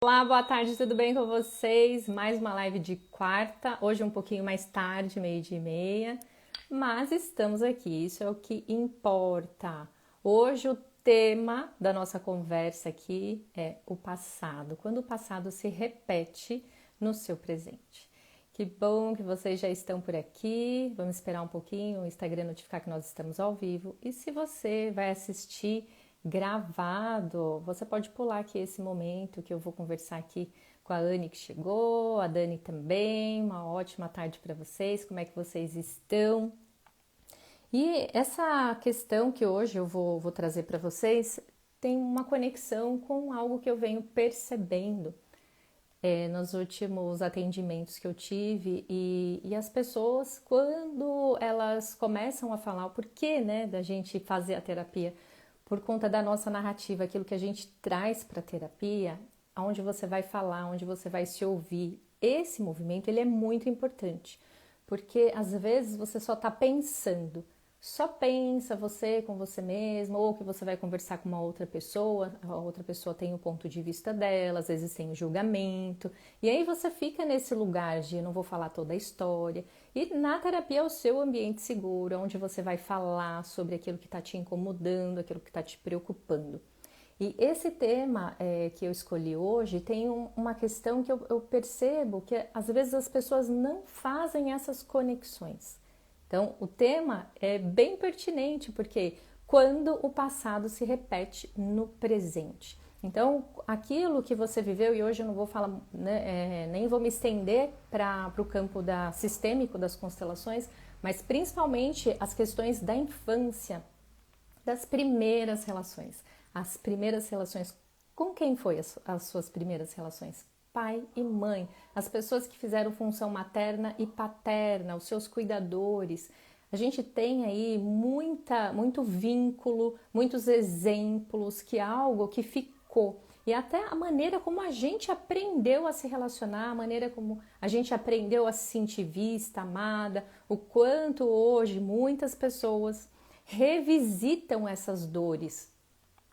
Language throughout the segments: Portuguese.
Olá, boa tarde, tudo bem com vocês? Mais uma live de quarta, hoje um pouquinho mais tarde, 12h30, mas estamos aqui, isso é o que importa. Hoje o tema da nossa conversa aqui é o passado, quando o passado se repete no seu presente. Que bom que vocês já estão por aqui, vamos esperar um pouquinho o Instagram notificar que nós estamos ao vivo, e se você vai assistir gravado, você pode pular aqui esse momento que eu vou conversar aqui com a Anne que chegou, a Dani também, uma ótima tarde para vocês, como é que vocês estão? E essa questão que hoje eu vou trazer para vocês tem uma conexão com algo que eu venho percebendo nos últimos atendimentos que eu tive e as pessoas, quando elas começam a falar o porquê, né, da gente fazer a terapia, por conta da nossa narrativa, aquilo que a gente traz para a terapia, onde você vai falar, onde você vai se ouvir, esse movimento ele é muito importante, porque às vezes você só está pensando, só pensa você com você mesmo, ou que você vai conversar com uma outra pessoa, a outra pessoa tem o ponto de vista dela, às vezes tem o julgamento, e aí você fica nesse lugar de eu não vou falar toda a história, e na terapia é o seu ambiente seguro, onde você vai falar sobre aquilo que está te incomodando, aquilo que está te preocupando. E esse tema que eu escolhi hoje tem uma questão que eu percebo que às vezes as pessoas não fazem essas conexões. Então, o tema é bem pertinente, porque quando o passado se repete no presente. Então, aquilo que você viveu, e hoje eu não vou falar, né, nem vou me estender para o campo sistêmico das constelações, mas principalmente as questões da infância, das primeiras relações. As primeiras relações, com quem foi as suas primeiras relações? Pai e mãe, as pessoas que fizeram função materna e paterna, os seus cuidadores. A gente tem aí muito vínculo, muitos exemplos, que é algo que ficou. E até a maneira como a gente aprendeu a se relacionar, a maneira como a gente aprendeu a se sentir vista, amada, o quanto hoje muitas pessoas revisitam essas dores.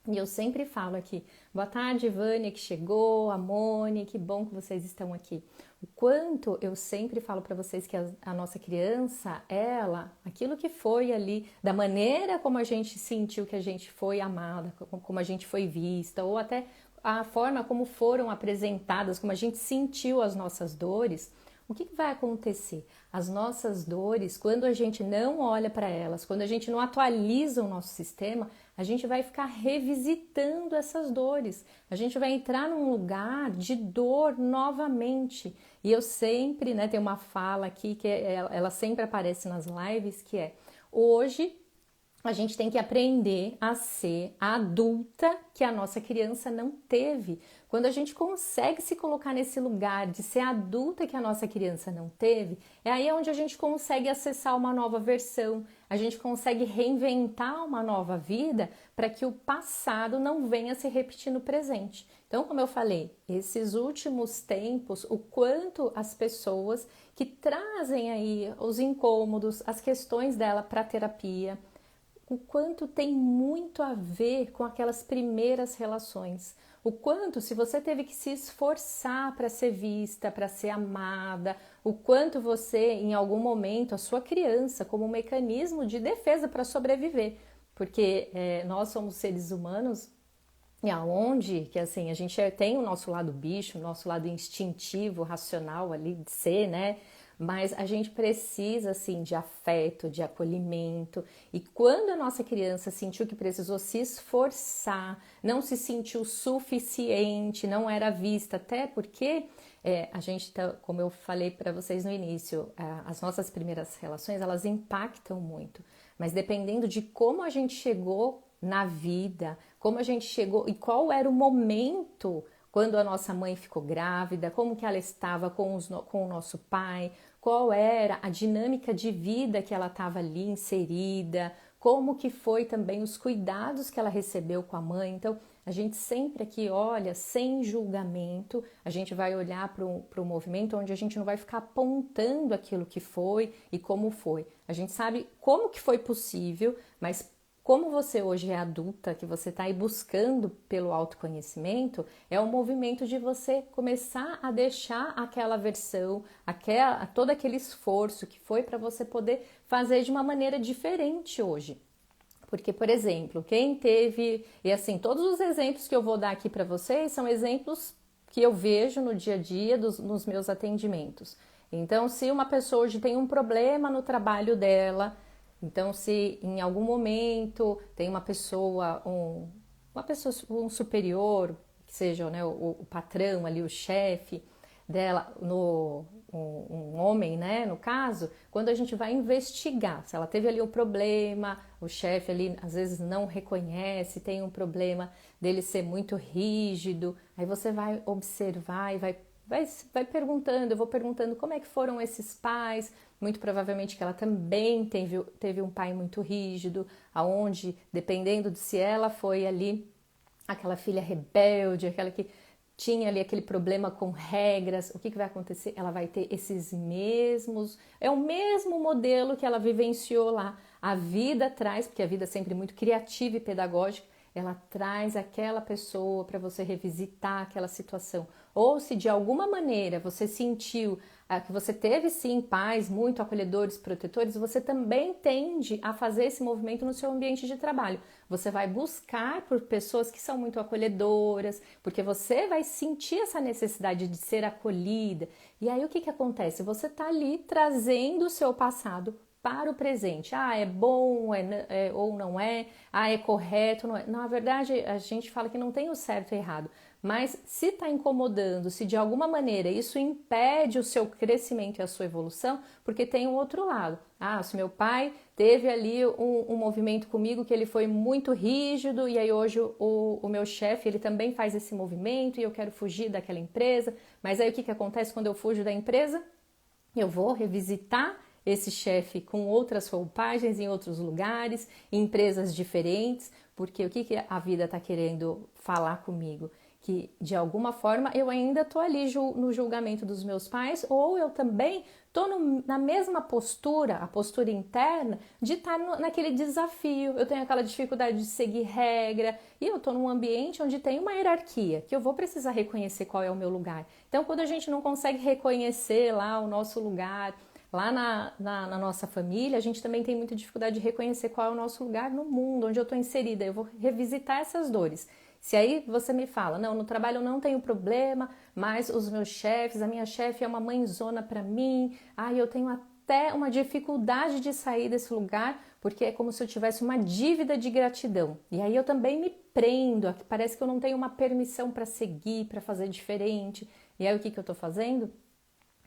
E eu sempre falo aqui, boa tarde, Vânia, que chegou, a Mone, que bom que vocês estão aqui. O quanto eu sempre falo para vocês que a nossa criança, ela, aquilo que foi ali, da maneira como a gente sentiu que a gente foi amada, como a gente foi vista, ou até a forma como foram apresentadas, como a gente sentiu as nossas dores, o que vai acontecer? As nossas dores, quando a gente não olha para elas, quando a gente não atualiza o nosso sistema, a gente vai ficar revisitando essas dores. A gente vai entrar num lugar de dor novamente. E eu sempre, né, tem uma fala aqui que ela sempre aparece nas lives, que é: hoje a gente tem que aprender a ser a adulta que a nossa criança não teve. Quando a gente consegue se colocar nesse lugar de ser adulta que a nossa criança não teve, é aí onde a gente consegue acessar uma nova versão, a gente consegue reinventar uma nova vida para que o passado não venha se repetir no presente. Então, como eu falei, esses últimos tempos, o quanto as pessoas que trazem aí os incômodos, as questões dela para a terapia, o quanto tem muito a ver com aquelas primeiras relações. O quanto, se você teve que se esforçar para ser vista, para ser amada, o quanto você, em algum momento, a sua criança, como um mecanismo de defesa para sobreviver. Porque nós somos seres humanos e aonde que assim a gente tem o nosso lado bicho, o nosso lado instintivo, racional ali de ser, né? Mas a gente precisa assim de afeto, de acolhimento. E quando a nossa criança sentiu que precisou se esforçar, não se sentiu suficiente, não era vista, até porque a gente tá, como eu falei para vocês no início, as nossas primeiras relações elas impactam muito. Mas dependendo de como a gente chegou na vida, como a gente chegou e qual era o momento quando a nossa mãe ficou grávida, como que ela estava com o nosso pai, qual era a dinâmica de vida que ela estava ali inserida, como que foi também os cuidados que ela recebeu com a mãe. Então, a gente sempre aqui olha sem julgamento, a gente vai olhar para o movimento onde a gente não vai ficar apontando aquilo que foi e como foi. A gente sabe como que foi possível, mas Como você hoje é adulta, que você está aí buscando pelo autoconhecimento, é um movimento de você começar a deixar aquela versão, todo aquele esforço que foi para você poder fazer de uma maneira diferente hoje. Porque, por exemplo, quem teve, e assim, todos os exemplos que eu vou dar aqui para vocês são exemplos que eu vejo no dia a dia nos meus atendimentos. Então, se uma pessoa hoje tem um problema no trabalho dela, então se em algum momento tem um superior, que seja, né, o patrão ali, o chefe dela, um homem, né, no caso, quando a gente vai investigar, se ela teve ali um problema, o chefe ali às vezes não reconhece, tem um problema dele ser muito rígido, aí você vai observar e vai perguntando, eu vou perguntando como é que foram esses pais, muito provavelmente que ela também teve um pai muito rígido, aonde, dependendo de se ela foi ali aquela filha rebelde, aquela que tinha ali aquele problema com regras, o que vai acontecer? Ela vai ter é o mesmo modelo que ela vivenciou lá. A vida traz, porque a vida é sempre muito criativa e pedagógica, ela traz aquela pessoa para você revisitar aquela situação. Ou se de alguma maneira você sentiu que você teve sim pais muito acolhedores, protetores, você também tende a fazer esse movimento no seu ambiente de trabalho. Você vai buscar por pessoas que são muito acolhedoras, porque você vai sentir essa necessidade de ser acolhida. E aí o que acontece? Você está ali trazendo o seu passado para o presente. Ah, é bom ou não é? Ah, é correto? Não é? Na verdade, a gente fala que não tem o certo e errado. Mas se está incomodando, se de alguma maneira isso impede o seu crescimento e a sua evolução, porque tem o outro lado. Ah, se meu pai teve ali um movimento comigo que ele foi muito rígido e aí hoje o meu chefe ele também faz esse movimento e eu quero fugir daquela empresa. Mas aí o que acontece quando eu fujo da empresa? Eu vou revisitar esse chefe com outras roupagens em outros lugares, em empresas diferentes, porque o que a vida está querendo falar comigo? Que de alguma forma eu ainda estou ali no julgamento dos meus pais, ou eu também estou na mesma postura, a postura interna, de estar naquele desafio. Eu tenho aquela dificuldade de seguir regra, e eu estou num ambiente onde tem uma hierarquia, que eu vou precisar reconhecer qual é o meu lugar. Então, quando a gente não consegue reconhecer lá o nosso lugar, lá na nossa família, a gente também tem muita dificuldade de reconhecer qual é o nosso lugar no mundo, onde eu estou inserida. Eu vou revisitar essas dores. Se aí você me fala, não, no trabalho eu não tenho problema, mas os meus chefes, a minha chefe é uma mãezona para mim, eu tenho até uma dificuldade de sair desse lugar, porque é como se eu tivesse uma dívida de gratidão. E aí eu também me prendo, parece que eu não tenho uma permissão para seguir, para fazer diferente. E aí o que eu estou fazendo?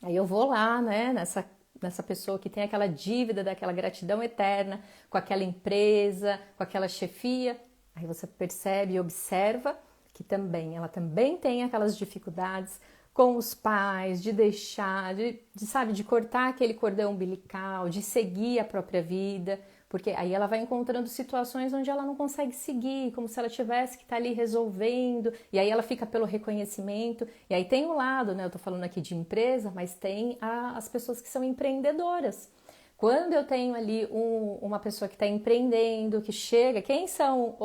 Aí eu vou lá, né, nessa pessoa que tem aquela dívida daquela gratidão eterna, com aquela empresa, com aquela chefia. Aí você percebe e observa que ela também tem aquelas dificuldades com os pais, de deixar, de cortar aquele cordão umbilical, de seguir a própria vida, porque aí ela vai encontrando situações onde ela não consegue seguir, como se ela tivesse que estar ali resolvendo, e aí ela fica pelo reconhecimento, e aí tem o lado, né, eu tô falando aqui de empresa, mas tem as pessoas que são empreendedoras. Quando eu tenho ali uma pessoa que está empreendendo, que chega, quem são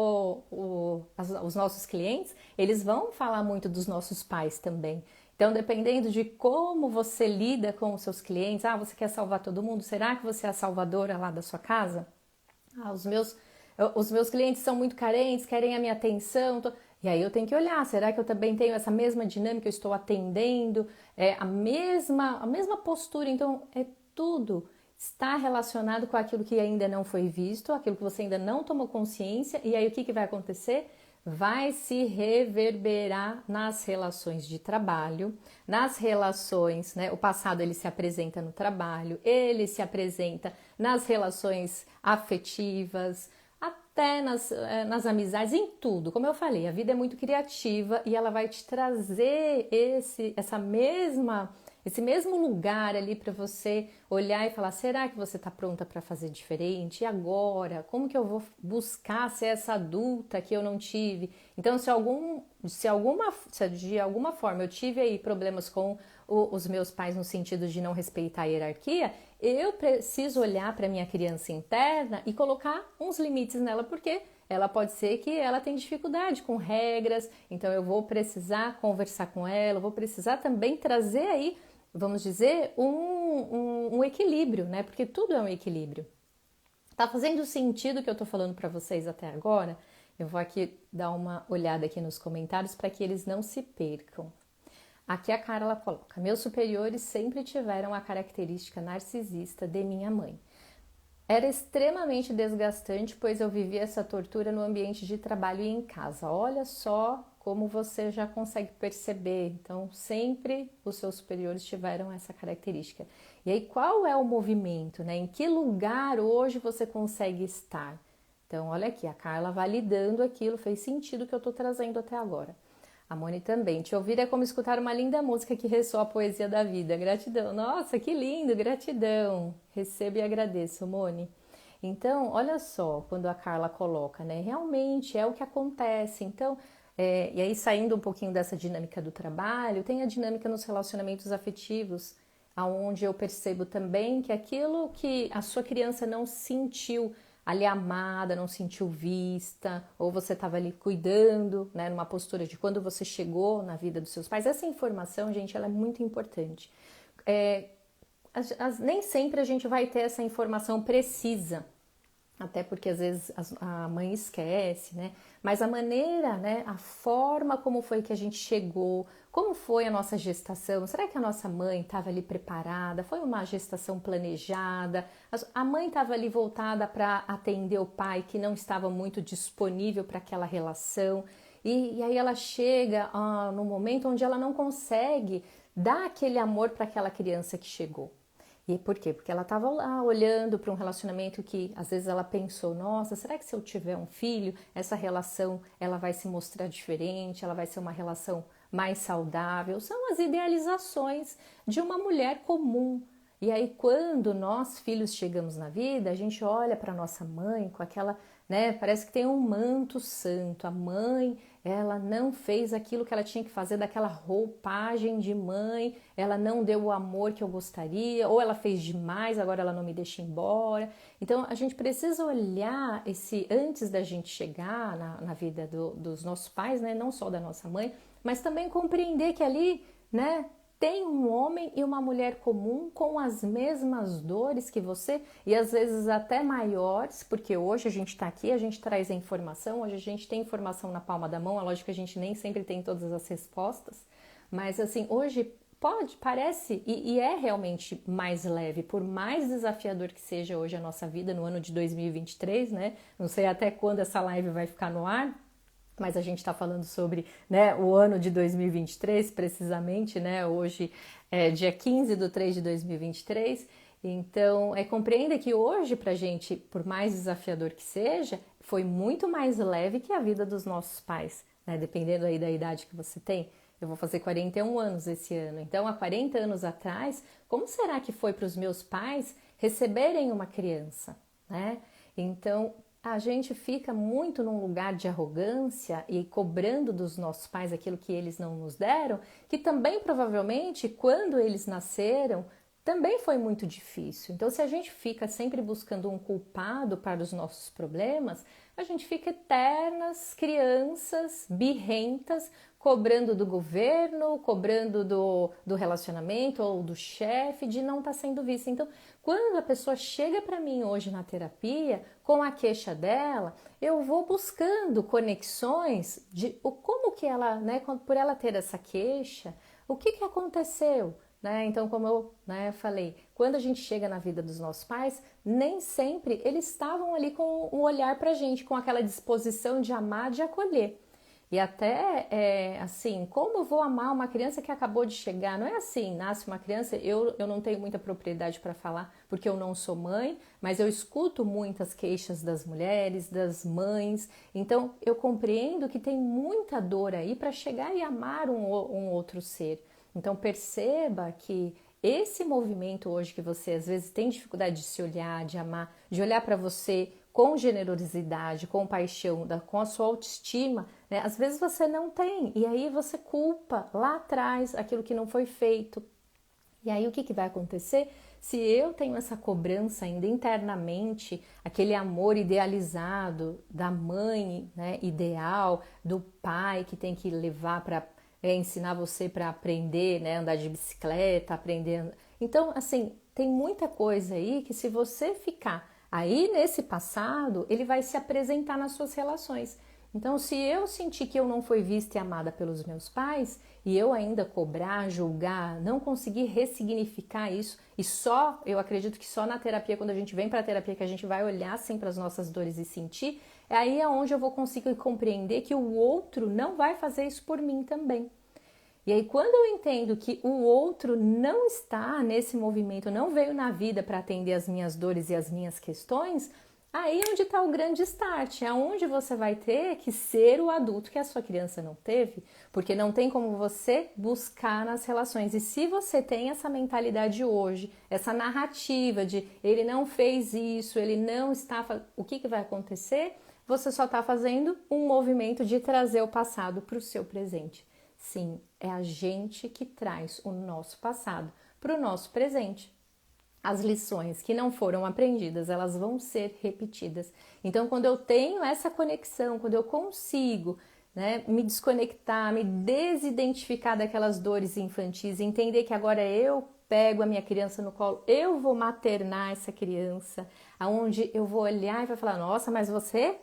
os nossos clientes? Eles vão falar muito dos nossos pais também. Então, dependendo de como você lida com os seus clientes, você quer salvar todo mundo? Será que você é a salvadora lá da sua casa? Os meus clientes são muito carentes, querem a minha atenção. E aí eu tenho que olhar, será que eu também tenho essa mesma dinâmica, eu estou atendendo, a mesma postura? Então, é tudo está relacionado com aquilo que ainda não foi visto, aquilo que você ainda não tomou consciência, e aí o que vai acontecer? Vai se reverberar nas relações de trabalho, nas relações, né? O passado ele se apresenta no trabalho, ele se apresenta nas relações afetivas, até nas amizades, em tudo. Como eu falei, a vida é muito criativa e ela vai te trazer essa mesma esse mesmo lugar ali para você olhar e falar, será que você está pronta para fazer diferente? E agora? Como que eu vou buscar ser essa adulta que eu não tive? Então, se de alguma forma eu tive aí problemas com os meus pais no sentido de não respeitar a hierarquia, eu preciso olhar para minha criança interna e colocar uns limites nela, porque ela pode ser que ela tenha dificuldade com regras, então eu vou precisar conversar com ela, eu vou precisar também trazer aí, vamos dizer, um equilíbrio, né? Porque tudo é um equilíbrio. Tá fazendo sentido o que eu tô falando para vocês até agora? Eu vou aqui dar uma olhada aqui nos comentários para que eles não se percam. Aqui a Carla coloca: meus superiores sempre tiveram a característica narcisista de minha mãe. Era extremamente desgastante, pois eu vivia essa tortura no ambiente de trabalho e em casa. Olha só como você já consegue perceber. Então, sempre os seus superiores tiveram essa característica. E aí, qual é o movimento, né? Em que lugar hoje você consegue estar? Então, olha aqui, a Carla validando aquilo, fez sentido o que eu estou trazendo até agora. A Moni também. Te ouvir é como escutar uma linda música que ressoa a poesia da vida. Gratidão. Nossa, que lindo, gratidão. Recebo e agradeço, Moni. Então, olha só, quando a Carla coloca, né? Realmente é o que acontece. Então, e aí saindo um pouquinho dessa dinâmica do trabalho, tem a dinâmica nos relacionamentos afetivos, aonde eu percebo também que aquilo que a sua criança não sentiu ali amada, não sentiu vista, ou você estava ali cuidando, né, numa postura de quando você chegou na vida dos seus pais. Essa informação, gente, ela é muito importante. Nem sempre a gente vai ter essa informação precisa, até porque às vezes a mãe esquece, né? Mas a maneira, né, a forma como foi que a gente chegou, como foi a nossa gestação, será que a nossa mãe estava ali preparada? Foi uma gestação planejada? A mãe estava ali voltada para atender o pai que não estava muito disponível para aquela relação, e aí ela chega no momento onde ela não consegue dar aquele amor para aquela criança que chegou. E por quê? Porque ela estava lá olhando para um relacionamento que às vezes ela pensou, nossa, será que se eu tiver um filho, essa relação ela vai se mostrar diferente, ela vai ser uma relação mais saudável? São as idealizações de uma mulher comum. E aí quando nós filhos chegamos na vida, a gente olha para nossa mãe com aquela, né, parece que tem um manto santo. A mãe, ela não fez aquilo que ela tinha que fazer, daquela roupagem de mãe, ela não deu o amor que eu gostaria, ou ela fez demais, agora ela não me deixa embora. Então a gente precisa olhar antes da gente chegar na vida dos nossos pais, né, não só da nossa mãe, mas também compreender que ali, né, tem um homem e uma mulher comum com as mesmas dores que você e às vezes até maiores, porque hoje a gente está aqui, a gente traz a informação, hoje a gente tem informação na palma da mão, é lógico que a gente nem sempre tem todas as respostas, mas assim, hoje parece e é realmente mais leve, por mais desafiador que seja hoje a nossa vida no ano de 2023, né? Não sei até quando essa live vai ficar no ar, mas a gente está falando sobre, né, o ano de 2023, precisamente, né, hoje é dia 15/3/2023, então compreenda que hoje pra gente, por mais desafiador que seja, foi muito mais leve que a vida dos nossos pais, né, dependendo aí da idade que você tem. Eu vou fazer 41 anos esse ano, então há 40 anos atrás, como será que foi para os meus pais receberem uma criança, né? Então, a gente fica muito num lugar de arrogância e cobrando dos nossos pais aquilo que eles não nos deram, que também provavelmente quando eles nasceram também foi muito difícil. Então, se a gente fica sempre buscando um culpado para os nossos problemas, a gente fica eternas crianças birrentas, cobrando do governo, cobrando do relacionamento ou do chefe de não estar sendo vista. Então, quando a pessoa chega para mim hoje na terapia com a queixa dela, eu vou buscando conexões de como que ela, né, por ela ter essa queixa, o que aconteceu? Né? Então, como eu, né, falei, quando a gente chega na vida dos nossos pais, nem sempre eles estavam ali com um olhar pra gente, com aquela disposição de amar, de acolher. E até, assim, como eu vou amar uma criança que acabou de chegar? Não é assim, nasce uma criança, eu não tenho muita propriedade para falar, porque eu não sou mãe, mas eu escuto muitas queixas das mulheres, das mães, então eu compreendo que tem muita dor aí para chegar e amar um outro ser. Então perceba que esse movimento hoje que você às vezes tem dificuldade de se olhar, de amar, de olhar para você com generosidade, com paixão, com a sua autoestima, né? Às vezes você não tem, e aí você culpa lá atrás aquilo que não foi feito. E aí o que vai acontecer? Se eu tenho essa cobrança ainda internamente, aquele amor idealizado da mãe, né, ideal, do pai que tem que levar para ensinar você para aprender, né, andar de bicicleta, aprender. Então, assim, tem muita coisa aí que se você ficar aí nesse passado, ele vai se apresentar nas suas relações. Então, se eu sentir que eu não fui vista e amada pelos meus pais, e eu ainda cobrar, julgar, não conseguir ressignificar isso, e só, eu acredito que só na terapia, quando a gente vem para a terapia, que a gente vai olhar assim para as nossas dores e sentir, é aí onde eu vou conseguir compreender que o outro não vai fazer isso por mim também. E aí, quando eu entendo que o outro não está nesse movimento, não veio na vida para atender as minhas dores e as minhas questões, aí é onde está o grande start, é onde você vai ter que ser o adulto que a sua criança não teve, porque não tem como você buscar nas relações. E se você tem essa mentalidade hoje, essa narrativa de ele não fez isso, ele não está... O que vai acontecer? Você só está fazendo um movimento de trazer o passado para o seu presente. Sim, é a gente que traz o nosso passado para o nosso presente. As lições que não foram aprendidas, elas vão ser repetidas. Então, quando eu tenho essa conexão, quando eu consigo, né, me desconectar, me desidentificar daquelas dores infantis, entender que agora eu pego a minha criança no colo, eu vou maternar essa criança, aonde eu vou olhar e vai falar, nossa, mas você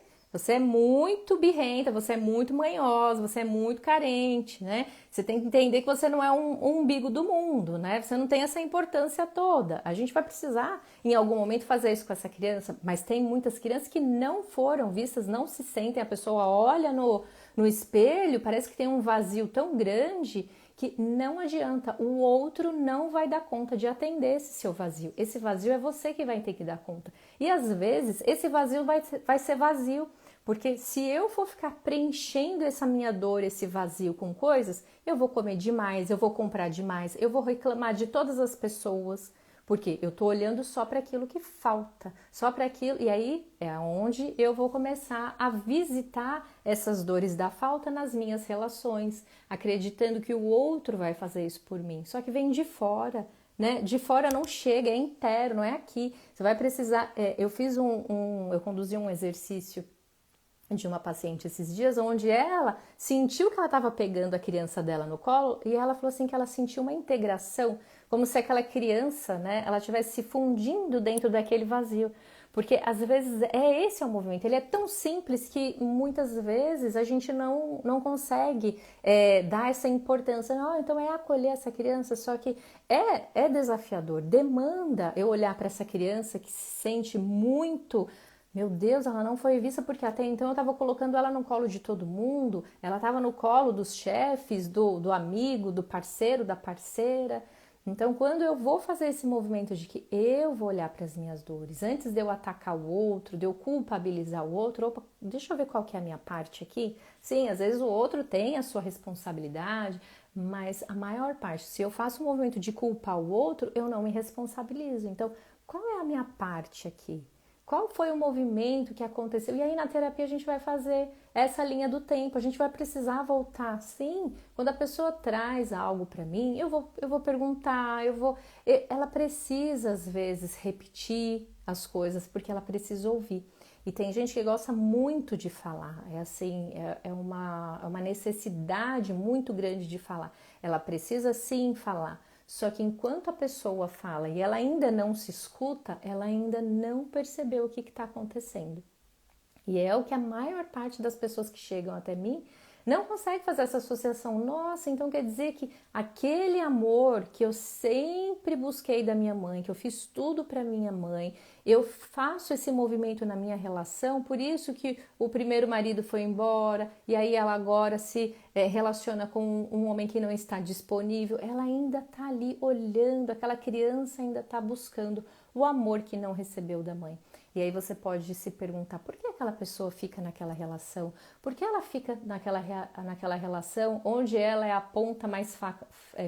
é muito birrenta, você é muito manhosa, você é muito carente, né? Você tem que entender que você não é um umbigo do mundo, né? Você não tem essa importância toda. A gente vai precisar, em algum momento, fazer isso com essa criança, mas tem muitas crianças que não foram vistas, não se sentem. A pessoa olha no espelho, parece que tem um vazio tão grande que não adianta, o outro não vai dar conta de atender esse seu vazio. Esse vazio é você que vai ter que dar conta. E às vezes esse vazio vai ser vazio, porque se eu for ficar preenchendo essa minha dor, esse vazio com coisas, eu vou comer demais, eu vou comprar demais, eu vou reclamar de todas as pessoas, porque eu tô olhando só para aquilo que falta, só para aquilo, e aí é onde eu vou começar a visitar essas dores da falta nas minhas relações, acreditando que o outro vai fazer isso por mim, só que vem de fora, né? De fora não chega, é interno, não é aqui. Você vai precisar. Eu eu conduzi um exercício de uma paciente esses dias, onde ela sentiu que ela estava pegando a criança dela no colo e ela falou assim que ela sentiu uma integração, como se aquela criança, né, ela estivesse se fundindo dentro daquele vazio. Porque às vezes esse é o movimento, ele é tão simples que muitas vezes a gente não consegue dar essa importância. Não, então é acolher essa criança, só que é desafiador, demanda eu olhar para essa criança que se sente muito. Meu Deus, ela não foi vista porque até então eu estava colocando ela no colo de todo mundo, ela estava no colo dos chefes, do amigo, do parceiro, da parceira. Então, quando eu vou fazer esse movimento de que eu vou olhar para as minhas dores, antes de eu atacar o outro, de eu culpabilizar o outro, opa, deixa eu ver qual que é a minha parte aqui. Sim, às vezes o outro tem a sua responsabilidade, mas a maior parte, se eu faço um movimento de culpar o outro, eu não me responsabilizo. Então, qual é a minha parte aqui? Qual foi o movimento que aconteceu? E aí na terapia a gente vai fazer essa linha do tempo, a gente vai precisar voltar. Sim, quando a pessoa traz algo para mim, eu vou perguntar, ela precisa às vezes repetir as coisas porque ela precisa ouvir. E tem gente que gosta muito de falar, é assim, é uma necessidade muito grande de falar. Ela precisa sim falar. Só que enquanto a pessoa fala e ela ainda não se escuta, ela ainda não percebeu o que está acontecendo. E é o que a maior parte das pessoas que chegam até mim não consegue fazer essa associação. Nossa, então quer dizer que aquele amor que eu sempre busquei da minha mãe, que eu fiz tudo para minha mãe, eu faço esse movimento na minha relação, por isso que o primeiro marido foi embora e aí ela agora se relaciona com um homem que não está disponível. Ela ainda está ali olhando, aquela criança ainda está buscando o amor que não recebeu da mãe. E aí você pode se perguntar por que aquela pessoa fica naquela relação? Por que ela fica naquela relação onde ela é a ponta mais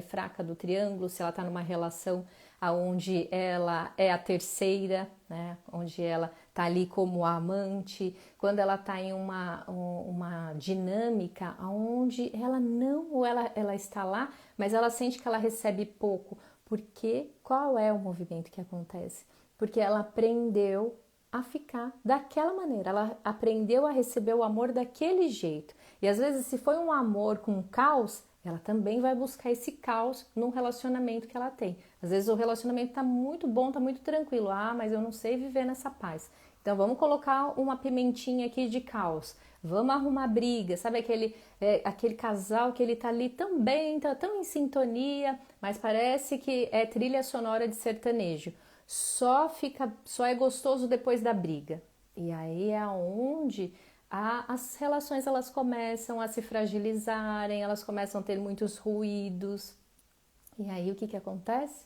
fraca do triângulo, se ela está numa relação onde ela é a terceira, né? Onde ela está ali como a amante, quando ela está em uma dinâmica onde ela não, ou ela está lá, mas ela sente que ela recebe pouco. Porque qual é o movimento que acontece? Porque ela aprendeu a ficar daquela maneira, ela aprendeu a receber o amor daquele jeito. E às vezes, se foi um amor com caos, ela também vai buscar esse caos no relacionamento que ela tem. Às vezes o relacionamento tá muito bom, tá muito tranquilo. Ah, mas eu não sei viver nessa paz. Então vamos colocar uma pimentinha aqui de caos. Vamos arrumar briga, sabe aquele casal que ele tá ali tão bem, tá tão em sintonia, mas parece que é trilha sonora de sertanejo. Só é gostoso depois da briga. E aí é onde as relações elas começam a se fragilizarem, elas começam a ter muitos ruídos. E aí o que acontece?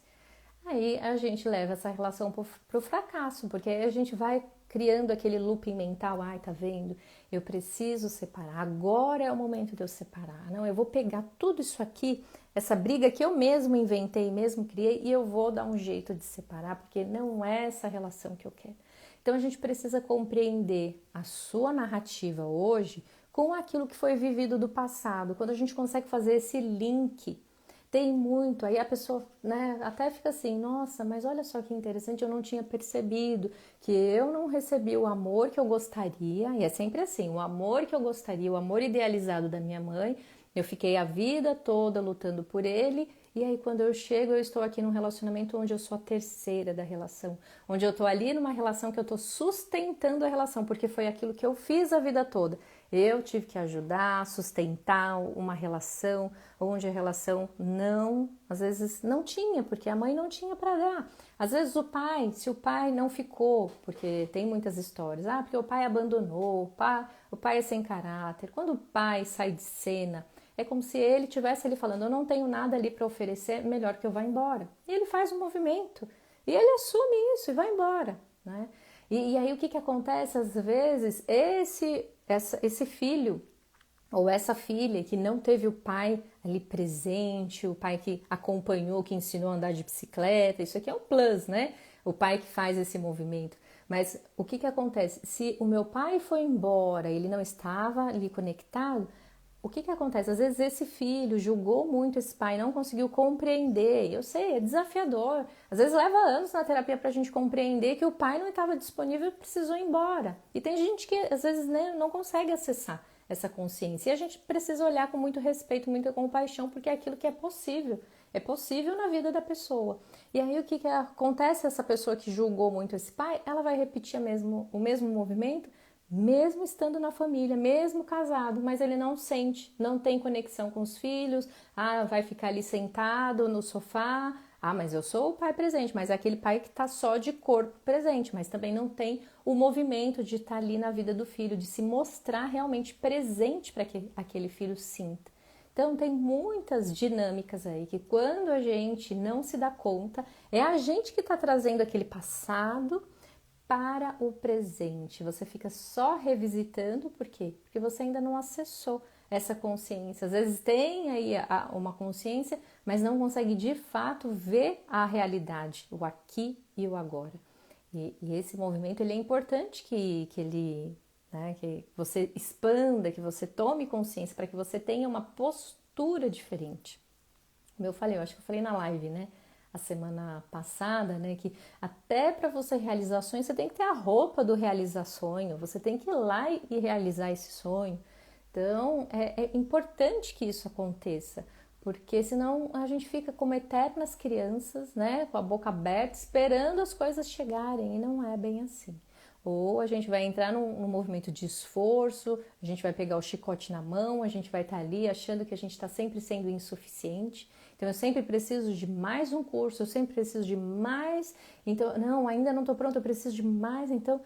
Aí a gente leva essa relação pro fracasso, porque aí a gente vai criando aquele looping mental. Ai, tá vendo? Eu preciso separar, agora é o momento de eu separar. Não, eu vou pegar tudo isso aqui, essa briga que eu mesmo inventei, mesmo criei, e eu vou dar um jeito de separar, porque não é essa relação que eu quero. Então a gente precisa compreender a sua narrativa hoje com aquilo que foi vivido do passado. Quando a gente consegue fazer esse link, tem muito, aí a pessoa, né, até fica assim, nossa, mas olha só que interessante, eu não tinha percebido que eu não recebi o amor que eu gostaria, e é sempre assim, o amor que eu gostaria, o amor idealizado da minha mãe, eu fiquei a vida toda lutando por ele, e aí quando eu chego, eu estou aqui num relacionamento onde eu sou a terceira da relação, onde eu estou ali numa relação que eu estou sustentando a relação, porque foi aquilo que eu fiz a vida toda. Eu tive que ajudar, sustentar uma relação onde a relação não, às vezes não tinha, porque a mãe não tinha para dar. Às vezes o pai, se o pai não ficou, porque tem muitas histórias, porque o pai abandonou, o pai é sem caráter. Quando o pai sai de cena, é como se ele estivesse ali falando, eu não tenho nada ali para oferecer, melhor que eu vá embora. E ele faz um movimento, e ele assume isso e vai embora, né? E aí o que acontece? Às vezes esse filho ou essa filha que não teve o pai ali presente, o pai que acompanhou, que ensinou a andar de bicicleta, isso aqui é um plus, né? O pai que faz esse movimento. Mas o que acontece? Se o meu pai foi embora, ele não estava ali conectado, o que acontece? Às vezes esse filho julgou muito esse pai, não conseguiu compreender. Eu sei, é desafiador. Às vezes leva anos na terapia para a gente compreender que o pai não estava disponível e precisou ir embora. E tem gente que às vezes não consegue acessar essa consciência. E a gente precisa olhar com muito respeito, muita compaixão, porque é aquilo que é possível. É possível na vida da pessoa. E aí o que acontece? Essa pessoa que julgou muito esse pai, ela vai repetir o mesmo movimento, mesmo estando na família, mesmo casado, mas ele não sente, não tem conexão com os filhos, vai ficar ali sentado no sofá, mas eu sou o pai presente, mas é aquele pai que está só de corpo presente, mas também não tem o movimento de estar ali na vida do filho, de se mostrar realmente presente para que aquele filho sinta. Então tem muitas dinâmicas aí que quando a gente não se dá conta, é a gente que está trazendo aquele passado para o presente. Você fica só revisitando, por quê? Porque você ainda não acessou essa consciência. Às vezes tem aí uma consciência, mas não consegue de fato ver a realidade, o aqui e o agora. E esse movimento ele é importante que ele, né, que você expanda, que você tome consciência, para que você tenha uma postura diferente. Como eu acho que eu falei na live, né? A semana passada, né, que até para você realizar sonho, você tem que ter a roupa do realizar sonho, você tem que ir lá e realizar esse sonho. Então, é importante que isso aconteça, porque senão a gente fica como eternas crianças, né, com a boca aberta, esperando as coisas chegarem, e não é bem assim. Ou a gente vai entrar num movimento de esforço, a gente vai pegar o chicote na mão, a gente vai estar ali achando que a gente está sempre sendo insuficiente. Então, eu sempre preciso de mais um curso, eu sempre preciso de mais. Então, não, ainda não estou pronta, eu preciso de mais. Então,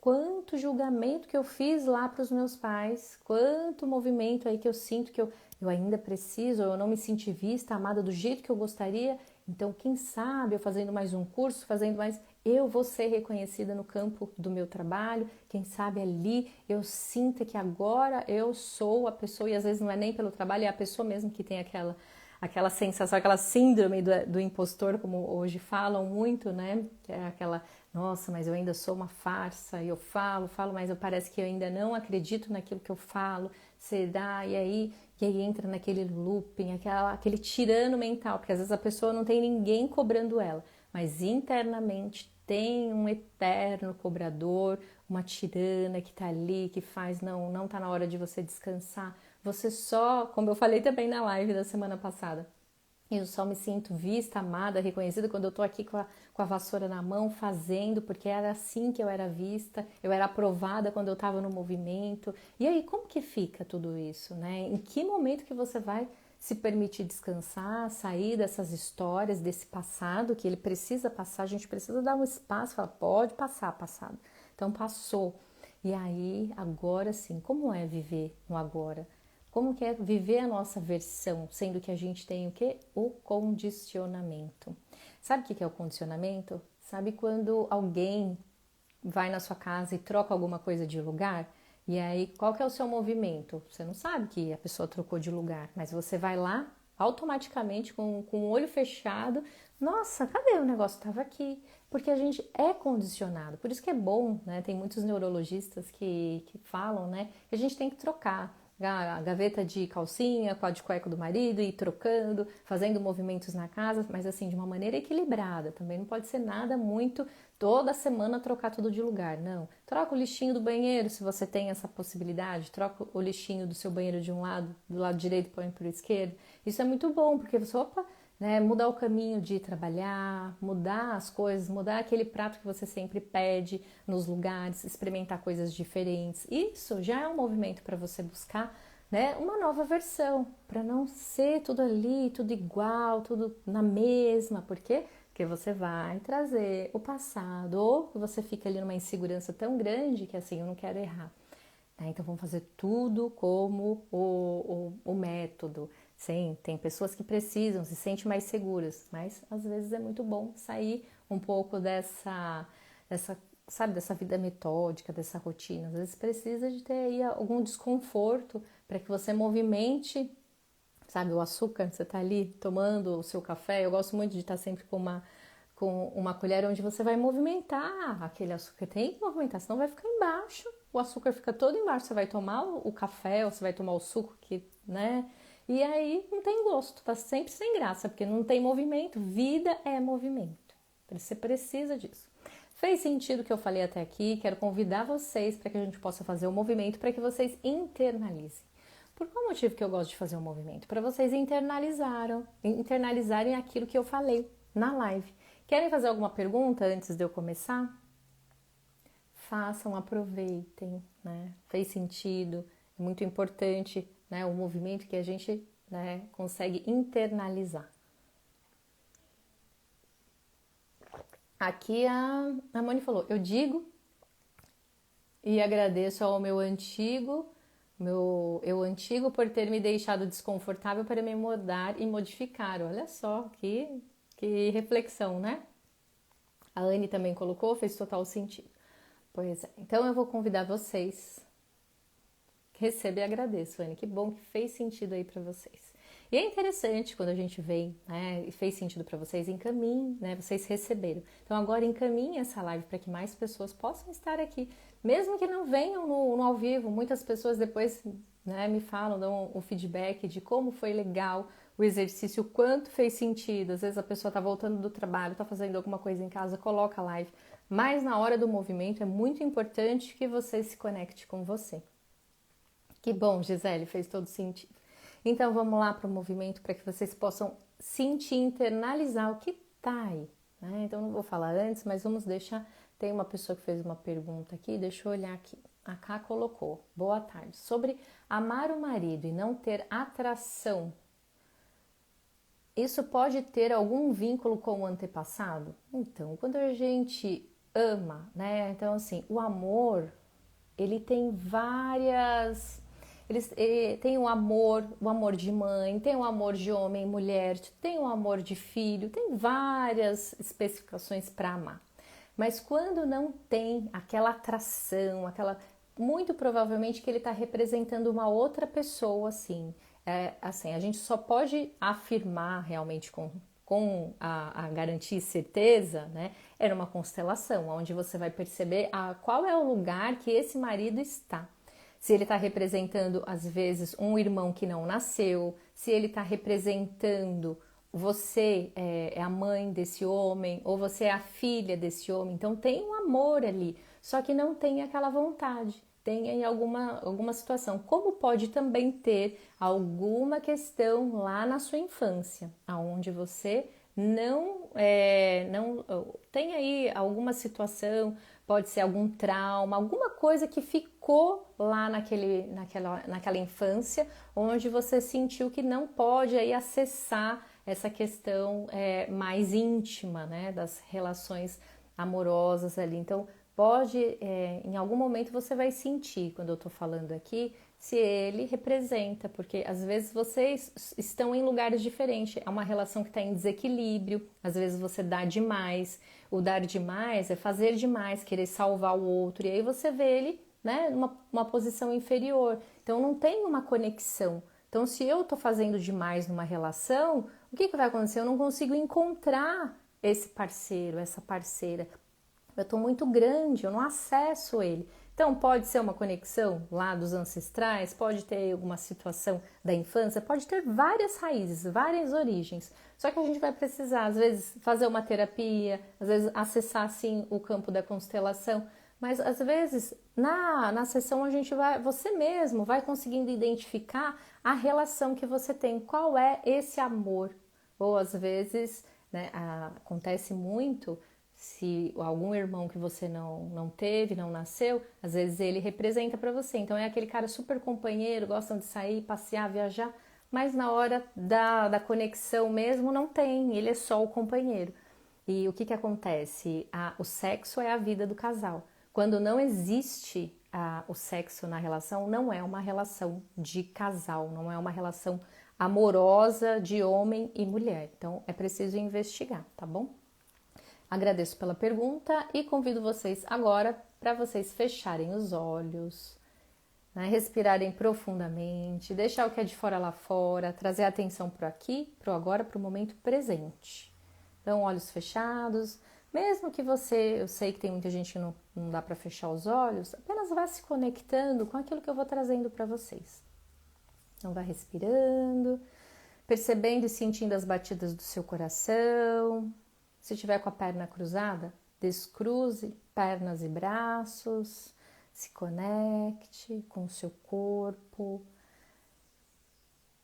quanto julgamento que eu fiz lá para os meus pais, quanto movimento aí que eu sinto que eu ainda preciso, eu não me senti vista, amada do jeito que eu gostaria. Então, quem sabe eu fazendo mais um curso, fazendo mais, eu vou ser reconhecida no campo do meu trabalho, quem sabe ali eu sinta que agora eu sou a pessoa, e às vezes não é nem pelo trabalho, é a pessoa mesmo que tem aquela sensação, aquela síndrome do impostor, como hoje falam muito, né? Que é aquela, nossa, mas eu ainda sou uma farsa, e eu falo, mas parece que eu ainda não acredito naquilo que eu falo, será? E aí entra naquele looping, aquele tirano mental, porque às vezes a pessoa não tem ninguém cobrando ela, mas internamente tem um eterno cobrador, uma tirana que tá ali, que faz, não tá na hora de você descansar. Você só, como eu falei também na live da semana passada, eu só me sinto vista, amada, reconhecida quando eu tô aqui com a vassoura na mão, fazendo, porque era assim que eu era vista, eu era aprovada quando eu tava no movimento. E aí, como que fica tudo isso, né? Em que momento que você vai se permitir descansar, sair dessas histórias, desse passado que ele precisa passar, a gente precisa dar um espaço, falar, pode passar, passado. Então, passou. E aí, agora sim, como é viver no agora? Como que é viver a nossa versão, sendo que a gente tem o quê? O condicionamento. Sabe o que é o condicionamento? Sabe quando alguém vai na sua casa e troca alguma coisa de lugar? E aí, qual que é o seu movimento? Você não sabe que a pessoa trocou de lugar, mas você vai lá automaticamente com o olho fechado. Nossa, cadê o negócio? Estava aqui. Porque a gente é condicionado. Por isso que é bom, né? Tem muitos neurologistas que falam, né? Que a gente tem que trocar a gaveta de calcinha com a de cueca do marido, e ir trocando, fazendo movimentos na casa, mas assim, de uma maneira equilibrada. Também não pode ser nada muito, toda semana trocar tudo de lugar, não. Troca o lixinho do banheiro, se você tem essa possibilidade, troca o lixinho do seu banheiro de um lado, do lado direito põe para o esquerdo. Isso é muito bom, porque você, opa, né, mudar o caminho de trabalhar, mudar as coisas, mudar aquele prato que você sempre pede nos lugares, experimentar coisas diferentes. Isso já é um movimento para você buscar, né, uma nova versão, para não ser tudo ali, tudo igual, tudo na mesma. Por quê? Porque você vai trazer o passado, ou você fica ali numa insegurança tão grande que assim, eu não quero errar. Então vamos fazer tudo como o método. Sim, tem pessoas que precisam, se sentem mais seguras, mas às vezes é muito bom sair um pouco sabe, dessa vida metódica, dessa rotina. Às vezes precisa de ter aí algum desconforto para que você movimente, sabe, o açúcar, você tá ali tomando o seu café. Eu gosto muito de estar sempre com uma colher onde você vai movimentar aquele açúcar. Tem que movimentar, senão vai ficar embaixo. O açúcar fica todo embaixo. Você vai tomar o café ou você vai tomar o suco, né? E aí não tem gosto, tá sempre sem graça, porque não tem movimento. Vida é movimento. Você precisa disso. Fez sentido o que eu falei até aqui? Quero convidar vocês para que a gente possa fazer o movimento, para que vocês internalizem. Por qual motivo que eu gosto de fazer o movimento? Para vocês internalizarem aquilo que eu falei na live. Querem fazer alguma pergunta antes de eu começar? Façam, aproveitem, né? Fez sentido, é muito importante, né? O movimento que a gente, né, consegue internalizar. Aqui a Moni falou, eu digo e agradeço ao meu antigo por ter me deixado desconfortável para me mudar e modificar. Olha só, que reflexão, né? A Anne também colocou, fez total sentido. Pois é, então eu vou convidar vocês. Recebo e agradeço, Anne, que bom que fez sentido aí para vocês. E é interessante quando a gente vem, né, e fez sentido para vocês, encaminhe, né, vocês receberam. Então agora encaminhe essa live para que mais pessoas possam estar aqui, mesmo que não venham no ao vivo. Muitas pessoas depois, né, me falam, dão o feedback de como foi legal o exercício, o quanto fez sentido. Às vezes a pessoa está voltando do trabalho, está fazendo alguma coisa em casa, coloca a live. Mas na hora do movimento é muito importante que você se conecte com você. Que bom, Gisele, fez todo sentido. Então vamos lá para o movimento para que vocês possam sentir, internalizar o que tá aí, né? Então não vou falar antes, mas vamos deixar. Tem uma pessoa que fez uma pergunta aqui, deixa eu olhar aqui. A Ká colocou, boa tarde, sobre amar o marido e não ter atração. Isso pode ter algum vínculo com o antepassado? Então, quando a gente ama, né? Então assim, o amor, ele tem várias... Eles têm o amor de mãe, tem o amor de homem e mulher, tem o amor de filho, tem várias especificações para amar. Mas quando não tem aquela atração, muito provavelmente que ele está representando uma outra pessoa, assim. Assim, a gente só pode afirmar realmente com a garantia e certeza, né? É numa constelação, onde você vai perceber qual é o lugar que esse marido está. Se ele está representando, às vezes, um irmão que não nasceu, se ele está representando você é a mãe desse homem, ou você é a filha desse homem, então tem um amor ali, só que não tem aquela vontade, tem aí alguma situação. Como pode também ter alguma questão lá na sua infância, aonde você não tem aí alguma situação, pode ser algum trauma, alguma coisa que ficou lá naquela infância, onde você sentiu que não pode aí acessar essa questão mais íntima, né, das relações amorosas ali. Então, pode, em algum momento você vai sentir, quando eu tô falando aqui, se ele representa, porque às vezes vocês estão em lugares diferentes, é uma relação que está em desequilíbrio, às vezes você dá demais, o dar demais é fazer demais, querer salvar o outro, e aí você vê ele, né, numa posição inferior, então não tem uma conexão. Então, se eu tô fazendo demais numa relação, o que vai acontecer? Eu não consigo encontrar esse parceiro, essa parceira. Eu tô muito grande, eu não acesso ele. Então, pode ser uma conexão lá dos ancestrais, pode ter alguma situação da infância, pode ter várias raízes, várias origens. Só que a gente vai precisar, às vezes, fazer uma terapia, às vezes, acessar, assim, o campo da constelação. Mas, às vezes, na sessão, você mesmo vai conseguindo identificar a relação que você tem, qual é esse amor. Ou, às vezes, né, acontece muito, se algum irmão que você não teve, não nasceu, às vezes ele representa para você. Então é aquele cara super companheiro, gostam de sair, passear, viajar, mas na hora da conexão mesmo não tem, ele é só o companheiro. E o que acontece? O sexo é a vida do casal. Quando não existe o sexo na relação, não é uma relação de casal, não é uma relação amorosa de homem e mulher. Então é preciso investigar, tá bom? Agradeço pela pergunta e convido vocês agora para vocês fecharem os olhos, né, respirarem profundamente, deixar o que é de fora lá fora, trazer a atenção para aqui, para o agora, para o momento presente. Então, olhos fechados, mesmo que eu sei que tem muita gente que não dá para fechar os olhos, apenas vá se conectando com aquilo que eu vou trazendo para vocês. Então, vá respirando, percebendo e sentindo as batidas do seu coração. Se tiver com a perna cruzada, descruze pernas e braços, se conecte com o seu corpo.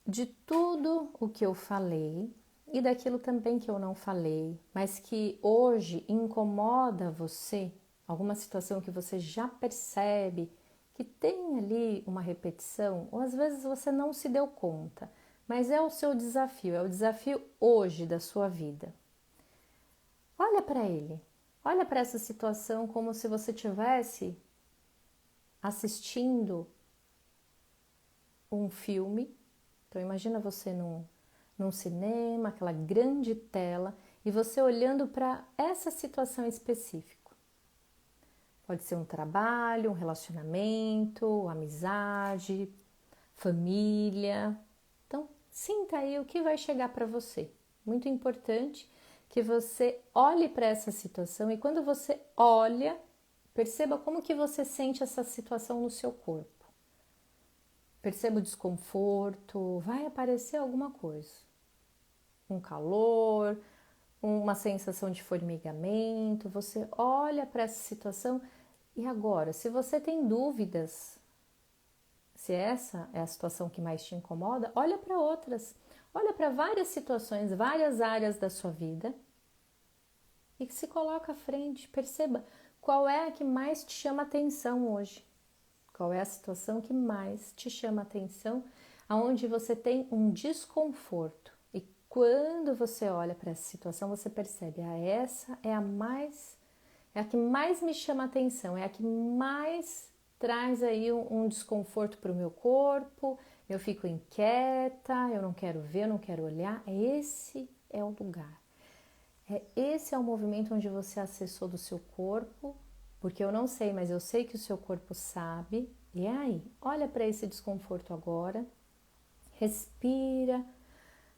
De tudo o que eu falei e daquilo também que eu não falei, mas que hoje incomoda você, alguma situação que você já percebe que tem ali uma repetição, ou às vezes você não se deu conta, mas é o seu desafio, é o desafio hoje da sua vida. Olha para ele, olha para essa situação como se você tivesse assistindo um filme. Então imagina você num cinema, aquela grande tela, e você olhando para essa situação específica. Pode ser um trabalho, um relacionamento, amizade, família. Então sinta aí o que vai chegar para você. Muito importante que você olhe para essa situação e quando você olha, perceba como que você sente essa situação no seu corpo. Perceba o desconforto, vai aparecer alguma coisa. Um calor, uma sensação de formigamento, você olha para essa situação e agora, se você tem dúvidas, se essa é a situação que mais te incomoda, olha para outras. Olha para várias situações, várias áreas da sua vida e se coloca à frente. Perceba qual é a que mais te chama atenção hoje. Qual é a situação que mais te chama atenção, aonde você tem um desconforto. E quando você olha para essa situação, você percebe, essa é a que mais me chama atenção, é a que mais traz aí um desconforto para o meu corpo, eu fico inquieta, eu não quero ver, eu não quero olhar. Esse é o lugar. Esse é o movimento onde você acessou do seu corpo, porque eu não sei, mas eu sei que o seu corpo sabe. E aí, olha para esse desconforto agora, respira,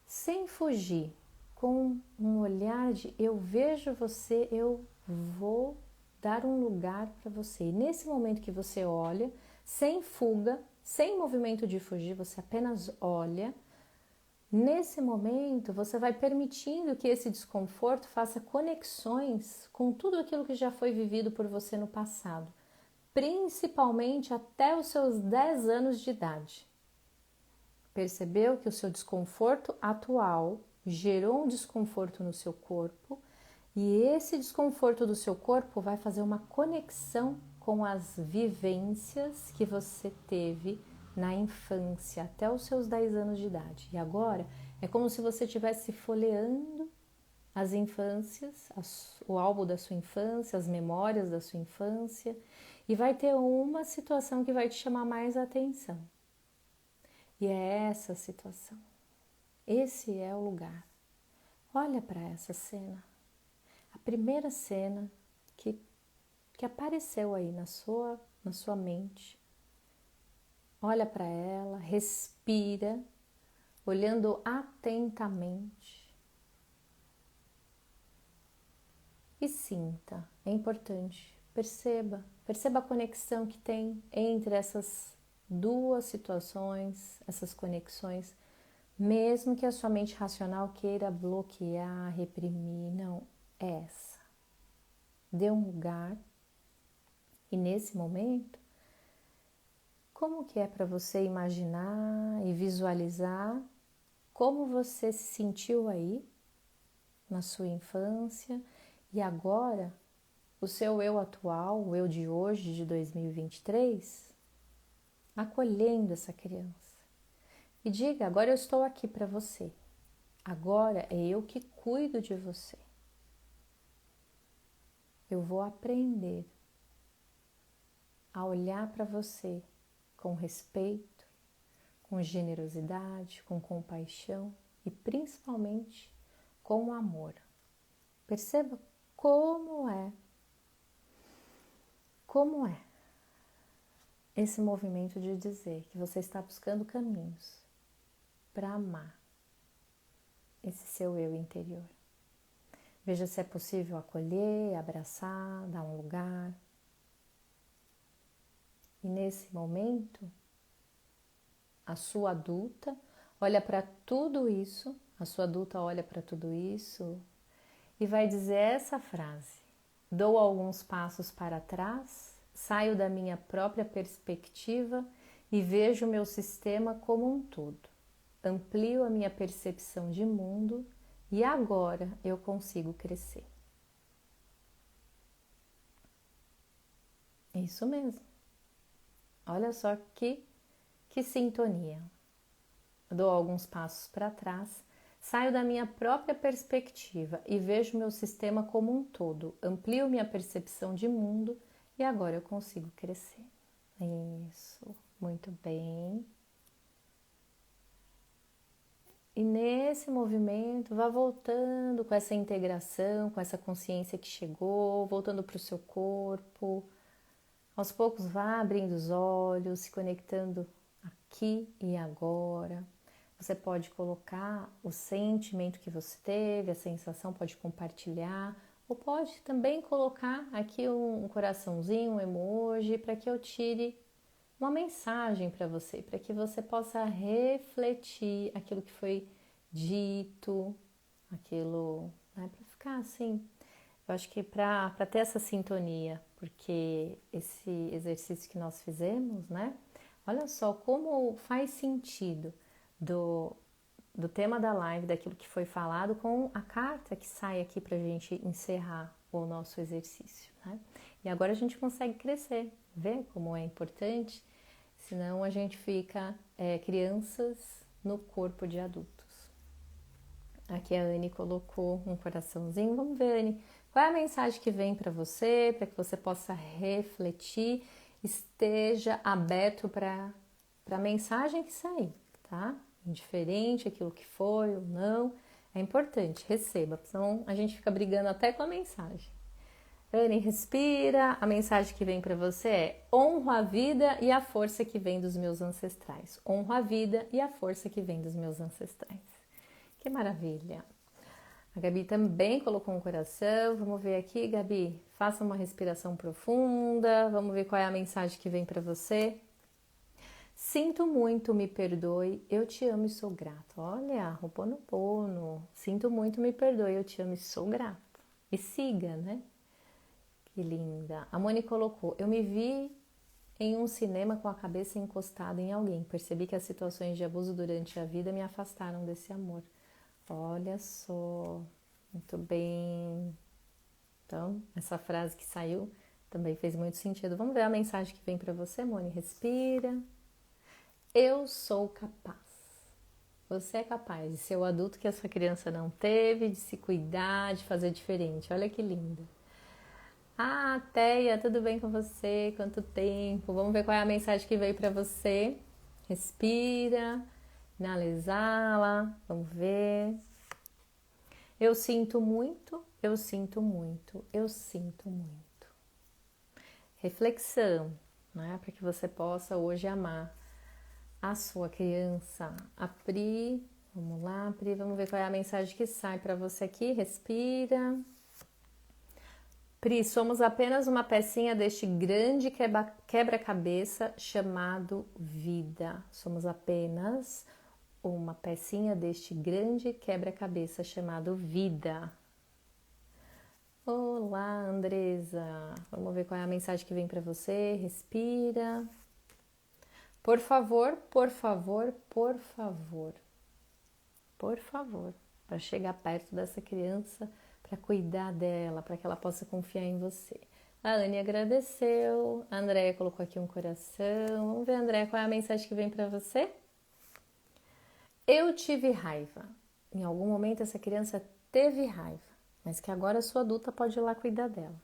sem fugir, com um olhar de eu vejo você, eu vou dar um lugar para você. E nesse momento que você olha, sem fuga, sem movimento de fugir, você apenas olha. Nesse momento, você vai permitindo que esse desconforto faça conexões com tudo aquilo que já foi vivido por você no passado, principalmente até os seus 10 anos de idade. Percebeu que o seu desconforto atual gerou um desconforto no seu corpo e esse desconforto do seu corpo vai fazer uma conexão com as vivências que você teve na infância, até os seus 10 anos de idade. E agora é como se você estivesse folheando as infâncias, o álbum da sua infância, as memórias da sua infância, e vai ter uma situação que vai te chamar mais a atenção. E é essa situação. Esse é o lugar. Olha para essa cena. A primeira cena que apareceu aí na sua mente. Olha para ela, respira, olhando atentamente. E sinta, é importante, perceba a conexão que tem entre essas duas situações, essas conexões, mesmo que a sua mente racional queira bloquear, reprimir, não, é essa. Dê um lugar e nesse momento, como que é para você imaginar e visualizar como você se sentiu aí na sua infância e agora o seu eu atual, o eu de hoje, de 2023, acolhendo essa criança. E diga, agora eu estou aqui para você. Agora é eu que cuido de você. Eu vou aprender a olhar para você com respeito, com generosidade, com compaixão e principalmente com amor. Perceba como é esse movimento de dizer que você está buscando caminhos para amar esse seu eu interior. Veja se é possível acolher, abraçar, dar um lugar. E nesse momento, a sua adulta olha para tudo isso, a sua adulta olha para tudo isso e vai dizer essa frase: dou alguns passos para trás, saio da minha própria perspectiva e vejo o meu sistema como um todo. Amplio a minha percepção de mundo e agora eu consigo crescer. Isso mesmo. Olha só que sintonia. Eu dou alguns passos para trás, saio da minha própria perspectiva e vejo meu sistema como um todo. Amplio minha percepção de mundo e agora eu consigo crescer. Isso, muito bem. E nesse movimento, vá voltando com essa integração, com essa consciência que chegou, voltando para o seu corpo. Aos poucos, vá abrindo os olhos, se conectando aqui e agora. Você pode colocar o sentimento que você teve, a sensação, pode compartilhar, ou pode também colocar aqui um coraçãozinho, um emoji, para que eu tire uma mensagem para você, para que você possa refletir aquilo que foi dito, aquilo, né, para ficar assim. Eu acho que para ter essa sintonia, porque esse exercício que nós fizemos, né? Olha só como faz sentido do tema da live, daquilo que foi falado, com a carta que sai aqui para a gente encerrar o nosso exercício, né? E agora a gente consegue crescer, ver como é importante, senão a gente fica crianças no corpo de adultos. Aqui a Anne colocou um coraçãozinho. Vamos ver, Anne, qual é a mensagem que vem para você, para que você possa refletir, esteja aberto para a mensagem que sair, tá? Indiferente aquilo que foi ou não, É importante, receba, senão a gente fica brigando até com a mensagem. Anne, respira. A mensagem que vem para você é: honro a vida e a força que vem dos meus ancestrais. Honro a vida e a força que vem dos meus ancestrais. Que maravilha! A Gabi também colocou um coração. Vamos ver aqui, Gabi. Faça uma respiração profunda. Vamos ver qual é a mensagem que vem para você. Sinto muito, me perdoe, eu te amo e sou grato. Olha, Ho'oponopono. Sinto muito, me perdoe, eu te amo e sou grato. E siga, né? Que linda. A Moni colocou: eu me vi em um cinema com a cabeça encostada em alguém. Percebi que as situações de abuso durante a vida me afastaram desse amor. Olha só, muito bem. Então, essa frase que saiu também fez muito sentido. Vamos ver a mensagem que vem para você, Moni. Respira. Eu sou capaz. Você é capaz de ser o adulto que a sua criança não teve, de se cuidar, de fazer diferente. Olha que linda. Ah, Teia, tudo bem com você? Quanto tempo? Vamos ver qual é a mensagem que veio para você. Respira, inala, vamos ver. Eu sinto muito, eu sinto muito, eu sinto muito. Reflexão, né? Para que você possa hoje amar a sua criança. A Pri, vamos lá, Pri, vamos ver qual é a mensagem que sai para você aqui. Respira. Pri, somos apenas uma pecinha deste grande quebra-cabeça chamado vida. Somos apenas uma pecinha deste grande quebra-cabeça chamado vida. Olá, Andresa. Vamos ver qual é a mensagem que vem para você. Respira. Por favor, por favor, por favor. Por favor, para chegar perto dessa criança, para cuidar dela, para que ela possa confiar em você. A Anne agradeceu, a Andréia colocou aqui um coração. Vamos ver, Andréia, qual é a mensagem que vem para você? Eu tive raiva. Em algum momento essa criança teve raiva, mas que agora a sua adulta pode ir lá cuidar dela.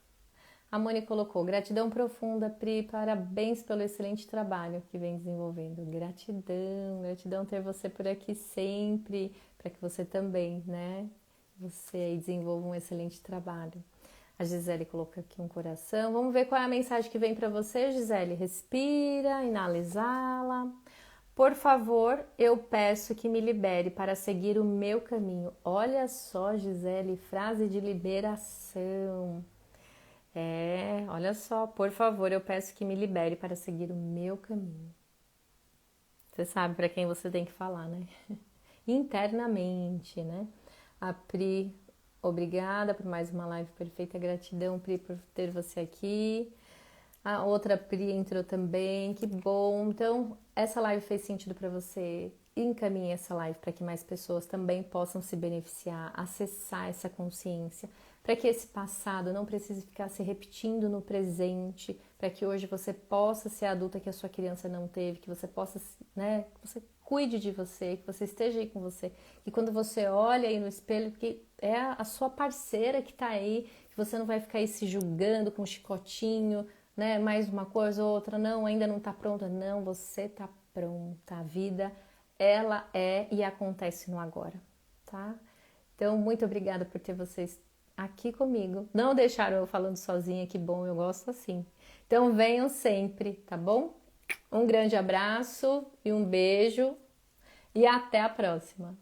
A Moni colocou: gratidão profunda, Pri, parabéns pelo excelente trabalho que vem desenvolvendo. Gratidão ter você por aqui sempre, para que você também, né, você aí desenvolva um excelente trabalho. A Gisele colocou aqui um coração. Vamos ver qual é a mensagem que vem para você, Gisele. Respira, inala, exala. Por favor, eu peço que me libere para seguir o meu caminho. Olha só, Gisele, frase de liberação. Olha só, por favor, eu peço que me libere para seguir o meu caminho. Você sabe para quem você tem que falar, né? Internamente, né? A Pri, obrigada por mais uma live perfeita. Gratidão, Pri, por ter você aqui. A outra Pri entrou também, que bom. Então, essa live fez sentido para você? Encaminhe essa live para que mais pessoas também possam se beneficiar, acessar essa consciência, para que esse passado não precise ficar se repetindo no presente, para que hoje você possa ser a adulta que a sua criança não teve, que você possa, né, que você cuide de você, que você esteja aí com você, que quando você olha aí no espelho, que é a sua parceira que tá aí, que você não vai ficar aí se julgando com um chicotinho, né, mais uma coisa ou outra, não, ainda não tá pronta, não, você tá pronta, a vida ela é e acontece no agora, tá? Então, muito obrigada por ter vocês aqui comigo. Não deixaram eu falando sozinha, que bom, eu gosto assim. Então, venham sempre, tá bom? Um grande abraço e um beijo e até a próxima.